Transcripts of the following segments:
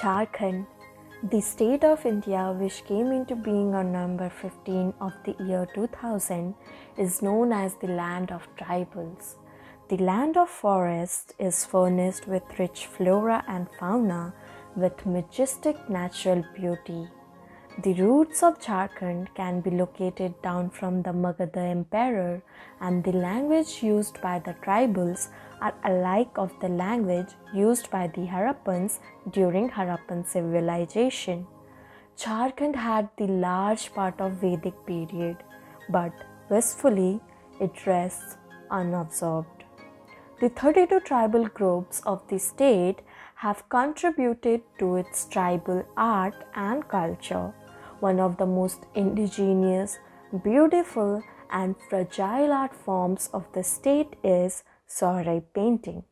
Jharkhand, the state of India which came into being on November 15 of the year 2000, is known as the land of tribals. The land of forest is furnished with rich flora and fauna with majestic natural beauty. The roots of Jharkhand can be located down from the Magadha Emperor, and the language used by the tribals are alike of the language used by the Harappans during Harappan civilization. Jharkhand had the large part of Vedic period, but wistfully it rests unabsorbed. The 32 tribal groups of the state have contributed to its tribal art and culture. One of the most indigenous, beautiful and fragile art forms of the state is Sohrai painting.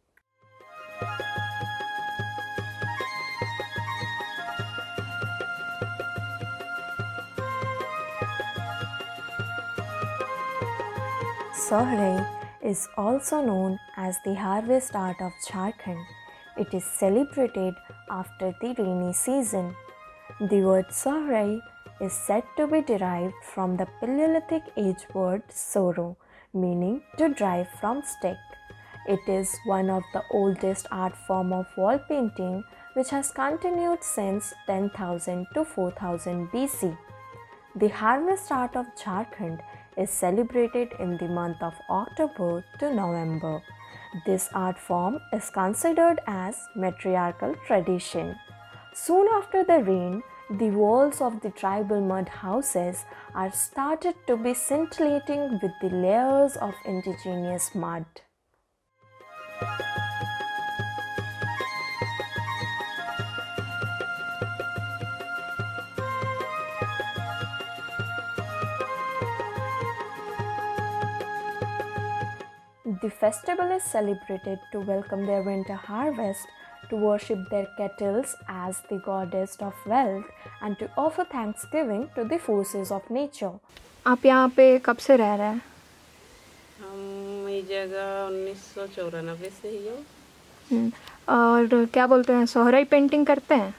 Sohrai is also known as the harvest art of Jharkhand. It is celebrated after the rainy season. The word Sohrai is said to be derived from the Paleolithic age word soro, meaning to drive from stick. It is one of the oldest art form of wall painting which has continued since 10,000 to 4000 BC. The harvest art of Jharkhand is celebrated in the month of October to November. This art form is considered as matriarchal tradition. Soon after the rain, the walls of the tribal mud houses are started to be scintillating with the layers of indigenous mud. The festival is celebrated to welcome their winter harvest, to worship their kettles as the goddess of wealth, and to offer thanksgiving to the forces of nature. आप यहाँ पे कब से रह रहे हैं? हम ये जगह 1994 से ही हो। और क्या बोलते हैं, सोहराई पेंटिंग करते हैं?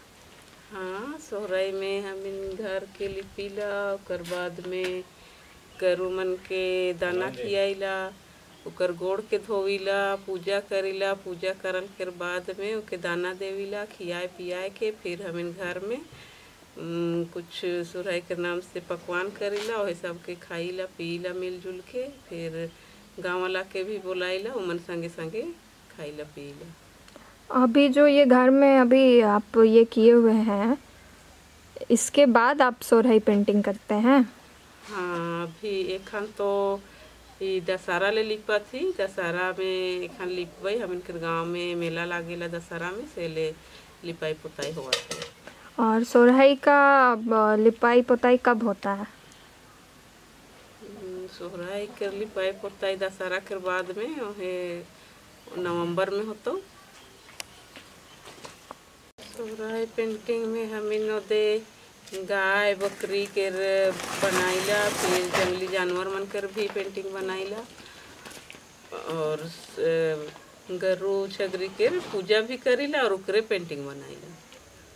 हाँ, सोहराई में हम इन घर के लिपीला, ओकर बाद में गरु मन के दाना खियाइला, ओकर गोड़ के धोविला, पूजा करिला, पूजा करल के बाद में ओके दाना देविला, खियाए पियाए के फिर हम इन घर में कुछ सोहराई के नाम से पकवान करिला, वही सब के खाइला पीला मिलजुल के, फिर गाँव वाला के भी बुलाइला, उमन संगे संगे खाइला पीला। अभी जो ये घर में अभी आप ये किए हुए हैं, इसके बाद आप सोहराई पेंटिंग करते हैं? हाँ, अभी एखन तो ये दशहरा ले लिपा थी, दशहरा में एखन लिपबई, हम इनके गाँव में मेला लागेला दशहरा में, से ले लिपाई पुताई हुआ था। और सोहराई का लिपाई पुताई कब होता है? सोहराई के लिपाई पुताई दशहरा के बाद में, वहे नवंबर में होता। सोहराई पेंटिंग में हम इन दे गाय बकरी के बनाइला, फिर जंगली जानवर मन कर भी पेंटिंग बनाइला, और गरु छगरी के पूजा भी करीला और ओकरे पेंटिंग बनाइला।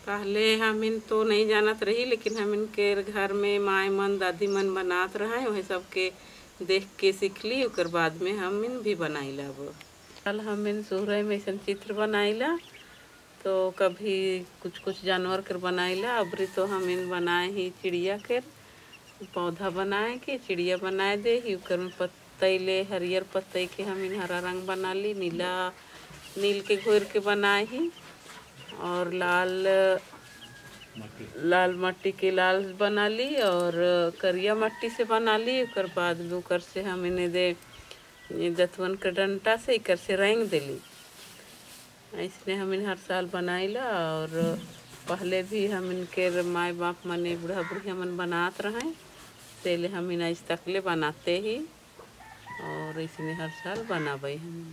पहले हम इन तो नहीं जानत रही, लेकिन हम इनके घर में माए मन दादी मन बनात रहा, वही सब के देख के सीखली, ओकर बाद में हम इन भी बनाइला। कल हम इन सोहराई में ऐसा चित्र बनाइला, तो कभी कुछ कुछ जानवर कर बनाइला, अबरी तो हम इन बनाए ही चिड़िया के पौधा बनाए के चिड़िया बनाए दे ही, ओकर में पत्तई ले हरियर पत्तई के हम इन हरा रंग बना ली, नील के घोर के बनाए ही, और लाल मट्टी के लाल बना ली, और करिया मट्टी से बना ली, ओकर बाद में ओकर से हम इन्हें दे दतवन के डंटा से इकर से रंग दिली। इसने हम इन हर साल बनाइला, और पहले भी हम इनके माए बाप मने बूढ़ा बुढ़िया मन बनात रहे, तेले हम इन आज तकले बनाते ही। और इसने हर साल बनाबे हम।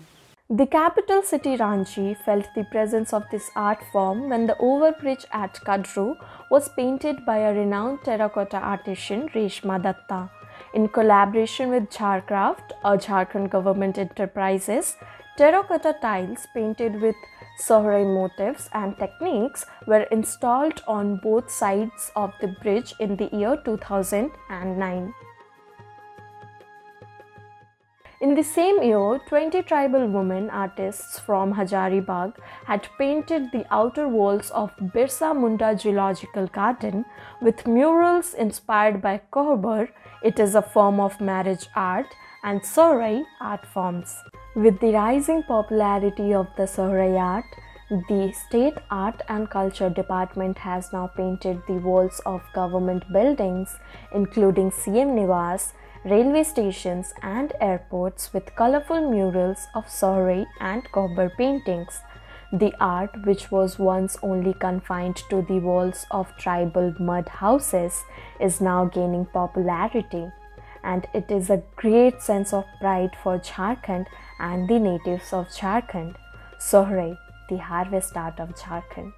The capital city Ranchi felt the presence of this art form when the overbridge at Kadru was painted by a renowned terracotta artisan Reshma Datta. In collaboration with Jharcraft, a Jharkhand government enterprises, terracotta tiles painted with Sohrai motifs and techniques were installed on both sides of the bridge in the year 2009. In the same year, 20 tribal women artists from Hazaribagh had painted the outer walls of Birsa Munda Zoological Garden with murals inspired by Kohber, it is a form of marriage art, and Sohrai art forms. With the rising popularity of the Sohrai art, the State Art and Culture Department has now painted the walls of government buildings, including CM Niwas, railway stations and airports with colorful murals of Sohrai and Kohber paintings. The art, which was once only confined to the walls of tribal mud houses, is now gaining popularity, and it is a great sense of pride for Jharkhand and the natives of Jharkhand. Sohrai, the harvest art of Jharkhand.